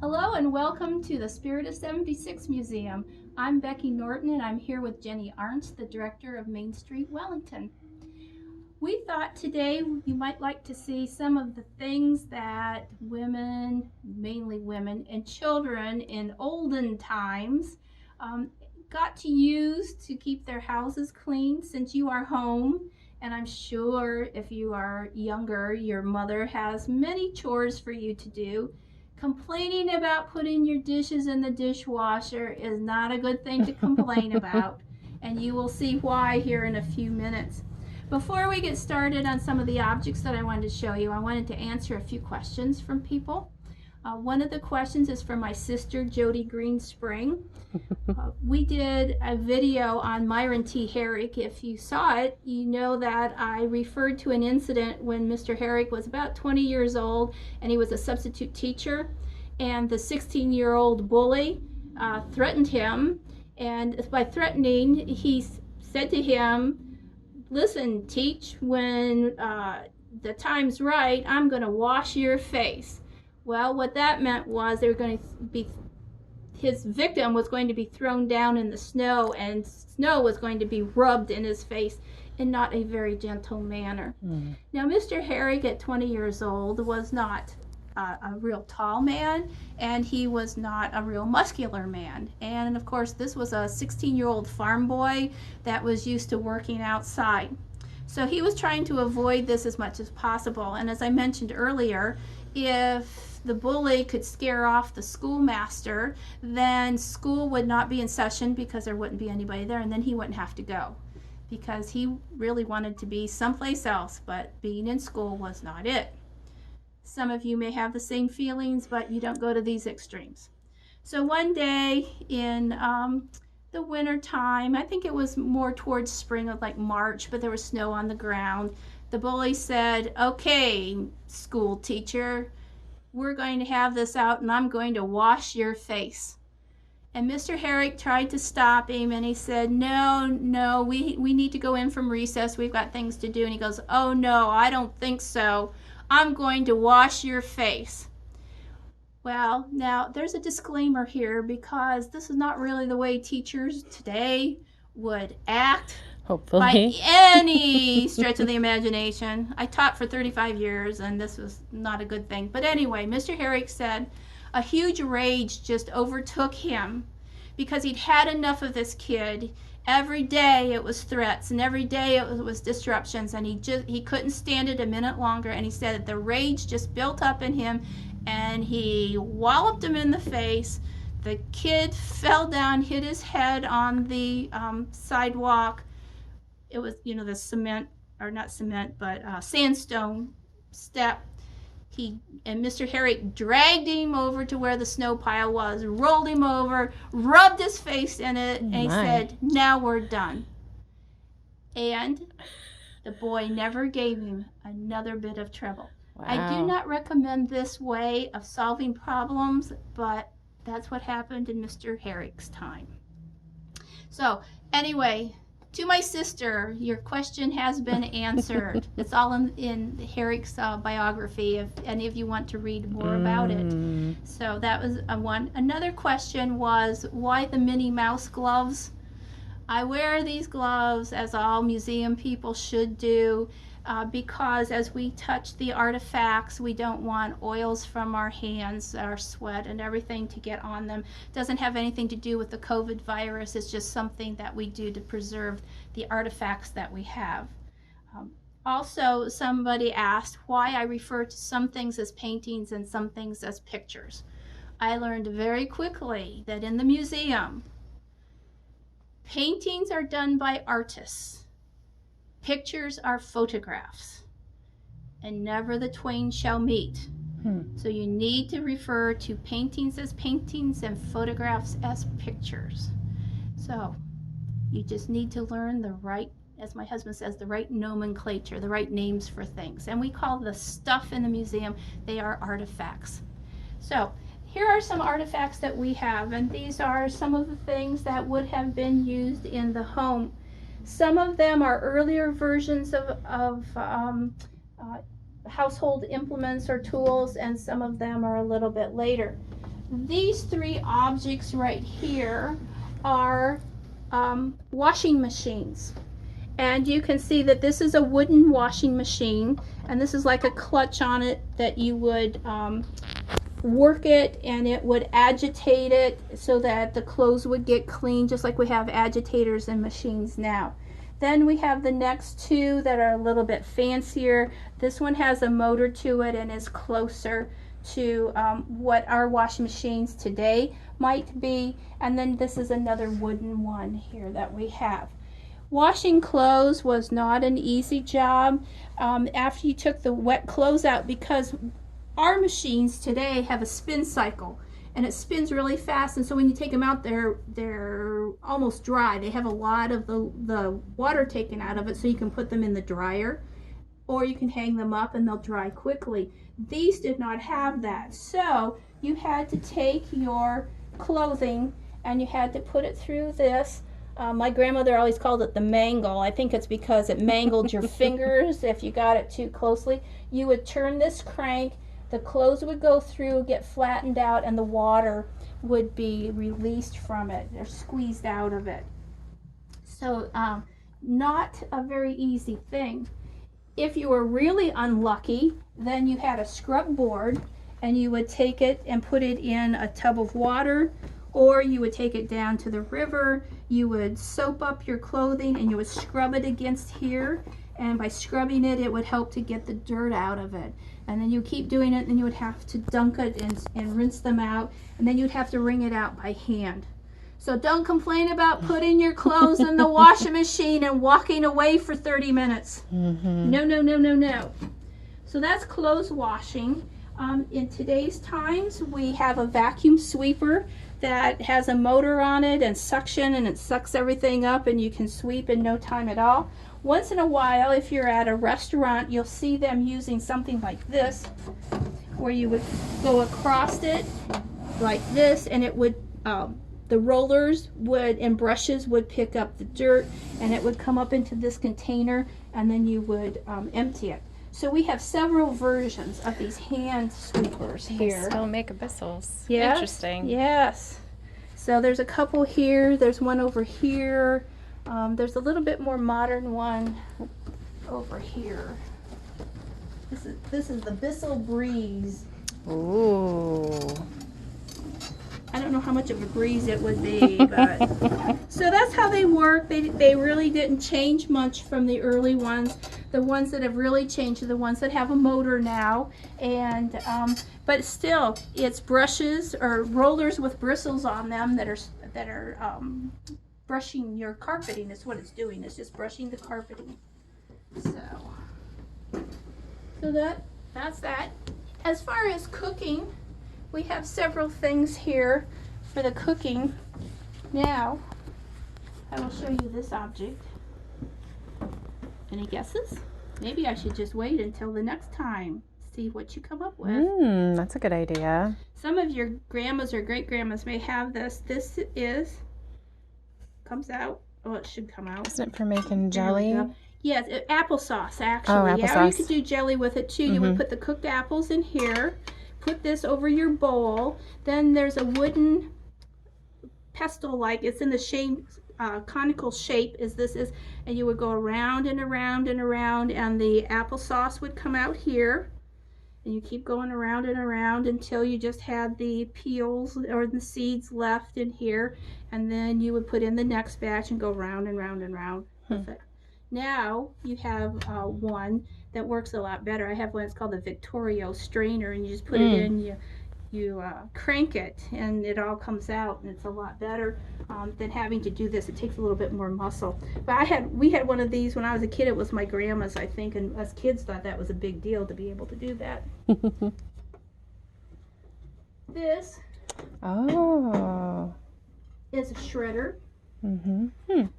Hello and welcome to the Spirit of 76 Museum. I'm Becky Norton and I'm here with Jenny Arntz, the director of Main Street, Wellington. We thought today you might like to see some of the things that women, mainly women, and children in olden times got to use to keep their houses clean since you are home. And I'm sure if you are younger, your mother has many chores for you to do. Complaining about putting your dishes in the dishwasher is not a good thing to complain about, and you will see why here in a few minutes. Before we get started on some of the objects that I wanted to show you, I wanted to answer a few questions from people. One of the questions is from my sister, Jody Greenspring. We did a video on Myron T. Herrick. If you saw it, you know that I referred to an incident when Mr. Herrick was about 20 years old and he was a substitute teacher, and the 16-year-old bully threatened him, and by threatening, he said to him, "Listen, Teach, when the time's right, I'm going to wash your face." Well, what that meant was his victim was going to be thrown down in the snow, and snow was going to be rubbed in his face in not a very gentle manner. Now, Mr. Herrick at 20 years old was not a real tall man, and he was not a real muscular man. And of course, this was a 16-year-old farm boy that was used to working outside. So he was trying to avoid this as much as possible. And as I mentioned earlier, if the bully could scare off the schoolmaster, then school would not be in session because there wouldn't be anybody there, and then he wouldn't have to go because he really wanted to be someplace else, but being in school was not it. Some of you may have the same feelings, but you don't go to these extremes. So one day in the winter time, I think it was more towards spring, like March, but there was snow on the ground, the bully said, "Okay, school teacher, we're going to have this out and I'm going to wash your face." And Mr. Herrick tried to stop him, and he said, no, we need to go in from recess. We've got things to do. And he goes, "Oh no, I don't think so. I'm going to wash your face." Well, now there's a disclaimer here because this is not really the way teachers today would act. Hopefully. By any stretch of the imagination. I taught for 35 years, and this was not a good thing. But anyway, Mr. Herrick said a huge rage just overtook him because he'd had enough of this kid. Every day it was threats, and every day it was disruptions, and he couldn't stand it a minute longer. And he said that the rage just built up in him, and he walloped him in the face. The kid fell down, hit his head on the sidewalk. It was, the cement, or not cement, but sandstone step. And Mr. Herrick dragged him over to where the snow pile was, rolled him over, rubbed his face in it, and he said, "Now we're done." And the boy never gave him another bit of trouble. Wow. I do not recommend this way of solving problems, but that's what happened in Mr. Herrick's time. So anyway, to my sister, your question has been answered. It's all in Herrick's biography if any of you want to read more about it. So that was one. Another question was, why the Minnie Mouse gloves? I wear these gloves, as all museum people should do, because as we touch the artifacts, we don't want oils from our hands, our sweat, and everything to get on them. It doesn't have anything to do with the COVID virus. It's just something that we do to preserve the artifacts that we have. Also, somebody asked why I refer to some things as paintings and some things as pictures. I learned very quickly that in the museum, paintings are done by artists. Pictures are photographs, and never the twain shall meet. So you need to refer to paintings as paintings and photographs as pictures. So you just need to learn the right, as my husband says, the right nomenclature, the right names for things. And we call the stuff in the museum, they are artifacts. So here are some artifacts that we have, and these are some of the things that would have been used in the home. Some of them are earlier versions of household implements or tools, and some of them are a little bit later. these three objects right here are washing machines. And you can see that this is a wooden washing machine, and this is like a clutch on it that you would work it, and it would agitate it so that the clothes would get clean, just like we have agitators in machines now. Then we have the next two that are a little bit fancier. This one has a motor to it and is closer to what our washing machines today might be. And then this is another wooden one here that we have. Washing clothes was not an easy job after you took the wet clothes out, because our machines today have a spin cycle and it spins really fast, and so when you take them out, they're almost dry. They have a lot of the water taken out of it, so you can put them in the dryer or you can hang them up and they'll dry quickly. These did not have that, so you had to take your clothing and you had to put it through this. My grandmother always called it the mangle. I think it's because it mangled your fingers if you got it too closely. You would turn this crank, the clothes would go through, get flattened out, and the water would be released from it or squeezed out of it. So not a very easy thing. If you were really unlucky, then you had a scrub board and you would take it and put it in a tub of water, or you would take it down to the river. You would soap up your clothing and you would scrub it against here, and by scrubbing it, it would help to get the dirt out of it. And then you keep doing it, and you would have to dunk it and rinse them out, and then you'd have to wring it out by hand. So don't complain about putting your clothes in the washing machine and walking away for 30 minutes. No, no, no, no, no. So that's clothes washing. In today's times, we have a vacuum sweeper that has a motor on it and suction, and it sucks everything up and you can sweep in no time at all. Once in a while, if you're at a restaurant, you'll see them using something like this, where you would go across it like this, and it would the rollers would and brushes would pick up the dirt, and it would come up into this container, and then you would empty it. So we have several versions of these hand sweepers here. They still make whistles. Yes, Interesting. yes. So there's a couple here. There's one over here. There's a little bit more modern one over here. This is the Bissell Breeze. Ooh. I don't know how much of a breeze it would be, but so that's how they work. They really didn't change much from the early ones. The ones that have really changed are the ones that have a motor now, and but still, it's brushes or rollers with bristles on them that are brushing your carpeting. Is what it's doing. It's just brushing the carpeting. So that's that. As far as cooking, we have several things here for the cooking. Now, I will show you this object. Any guesses? Maybe I should just wait until the next time. See what you come up with. That's a good idea. Some of your grandmas or great-grandmas may have this. This comes out. Oh, it should come out. Isn't it for making jelly? Yes, applesauce, actually. Oh, applesauce. Yeah, or you could do jelly with it too. You would put the cooked apples in here. Put this over your bowl. Then there's a wooden pestle, like it's in the shape, conical shape as this is, and you would go around and around and around, and the applesauce would come out here, and you keep going around and around until you just had the peels or the seeds left in here, and then you would put in the next batch and go round and round and round with it. Now you have one that works a lot better. I have one that's called the Victorio strainer, and you just put it in, you crank it, and it all comes out, and it's a lot better than having to do this. It takes a little bit more muscle. But we had one of these when I was a kid. It was my grandma's, I think, and us kids thought that was a big deal to be able to do that. This is a shredder.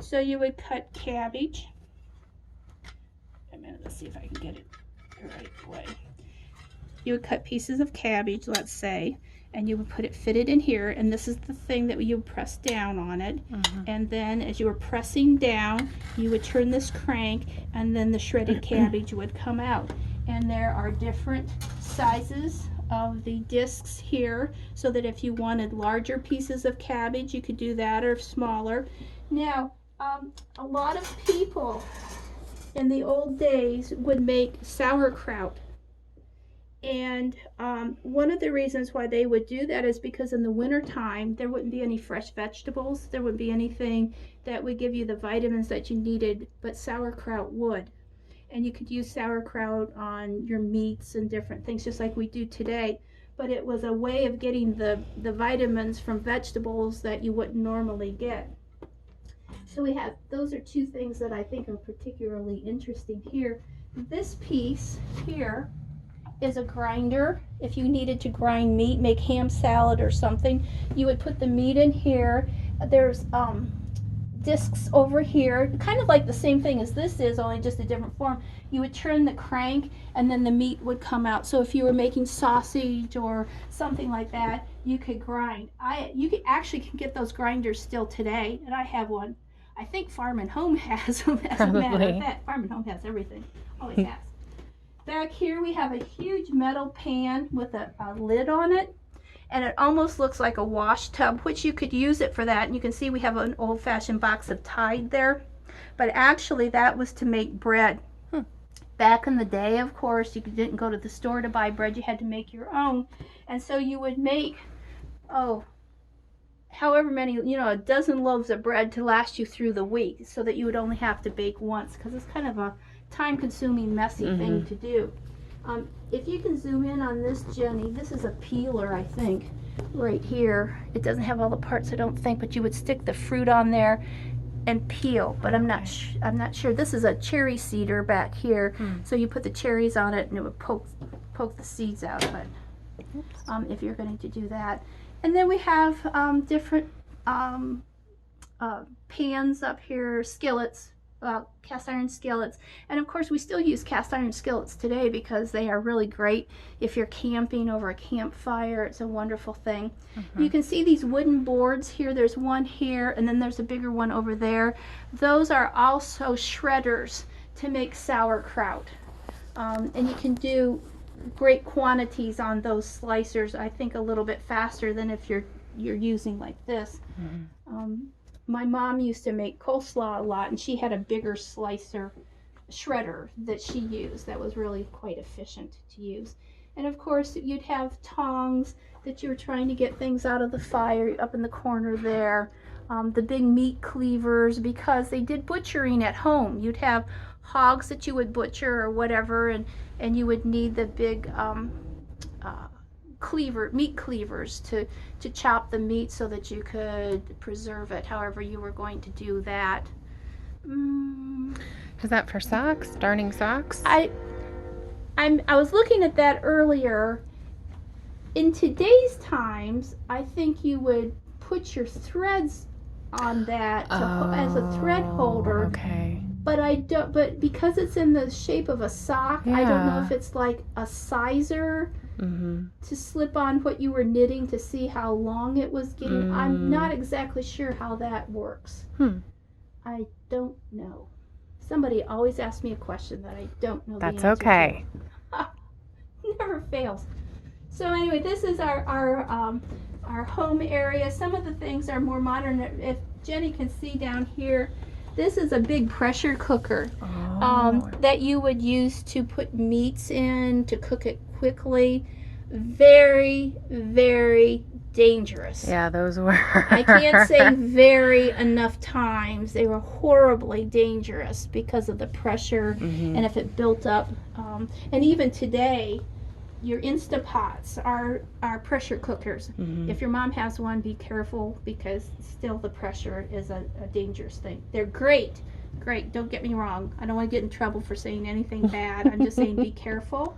So you would cut cabbage. Let's see if I can get it the right way. You would cut pieces of cabbage, let's say, and you would fit it in here, and this is the thing that you would press down on it. And then as you were pressing down, you would turn this crank, and then the shredded cabbage would come out. And there are different sizes of the discs here, so that if you wanted larger pieces of cabbage, you could do that, or smaller. Now, a lot of people in the old days would make sauerkraut. And one of the reasons why they would do that is because in the wintertime, there wouldn't be any fresh vegetables. There wouldn't be anything that would give you the vitamins that you needed, but sauerkraut would. And you could use sauerkraut on your meats and different things, just like we do today. But it was a way of getting the vitamins from vegetables that you wouldn't normally get. So we have, those are two things that I think are particularly interesting here. This piece here is a grinder. If you needed to grind meat, make ham salad or something, you would put the meat in here. There's discs over here, kind of like the same thing as this is, only just a different form. You would turn the crank and then the meat would come out. So if you were making sausage or something like that, you could grind. You could actually can get those grinders still today, and I have one. I think Farm and Home has them, as a matter of fact. Farm and Home has everything, always has. Back here we have a huge metal pan with a lid on it, and it almost looks like a wash tub, which you could use it for that. And you can see we have an old-fashioned box of Tide there, but actually that was to make bread. Back in the day, of course, you didn't go to the store to buy bread, you had to make your own. And so you would make, however many, a dozen loaves of bread to last you through the week, so that you would only have to bake once, because it's kind of a time-consuming, messy thing to do. If you can zoom in on this, Jenny, this is a peeler, I think, right here. It doesn't have all the parts, I don't think, but you would stick the fruit on there and peel. But I'm not sure. This is a cherry seeder back here, so you put the cherries on it, and it would poke the seeds out. But if you're going to do that, and then we have different pans up here, skillets. Cast iron skillets, and of course we still use cast iron skillets today because they are really great if you're camping over a campfire. It's a wonderful thing. You can see these wooden boards here. There's one here, and then there's a bigger one over there. Those are also shredders to make sauerkraut, and you can do great quantities on those slicers, I think a little bit faster than if you're using like this. My mom used to make coleslaw a lot, and she had a bigger shredder that she used that was really quite efficient to use. And of course you'd have tongs that you were trying to get things out of the fire up in the corner there. The big meat cleavers, because they did butchering at home. You'd have hogs that you would butcher or whatever, and you would need the big meat cleavers to chop the meat so that you could preserve it however you were going to do that. Is that for socks? Darning socks? I was looking at that earlier. In today's times, I think you would put your threads on that as a thread holder. Okay. But because it's in the shape of a sock, I don't know if it's like a sizer to slip on what you were knitting to see how long it was getting. I'm not exactly sure how that works. I don't know. Somebody always asks me a question that I don't know the answer to. That's okay. Never fails. So anyway, this is our home area. Some of the things are more modern. If Jenny can see down here, this is a big pressure cooker that you would use to put meats in, to cook it quickly. Very, very dangerous. Yeah, those were. I can't say very enough times. They were horribly dangerous because of the pressure and if it built up. And even today, your Instapots are pressure cookers. If your mom has one, be careful, because still the pressure is a dangerous thing. They're great, don't get me wrong. I don't want to get in trouble for saying anything bad. I'm just saying be careful,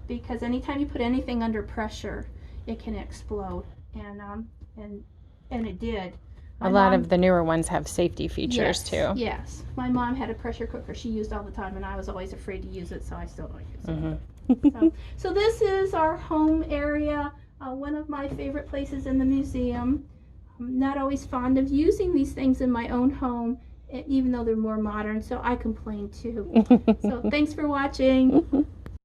because anytime you put anything under pressure, it can explode. And it did. A lot of the newer ones have safety features too. Yes. My mom had a pressure cooker she used all the time, and I was always afraid to use it, so I still don't use it. So this is our home area, one of my favorite places in the museum. I'm not always fond of using these things in my own home, even though they're more modern, so I complain too. So thanks for watching.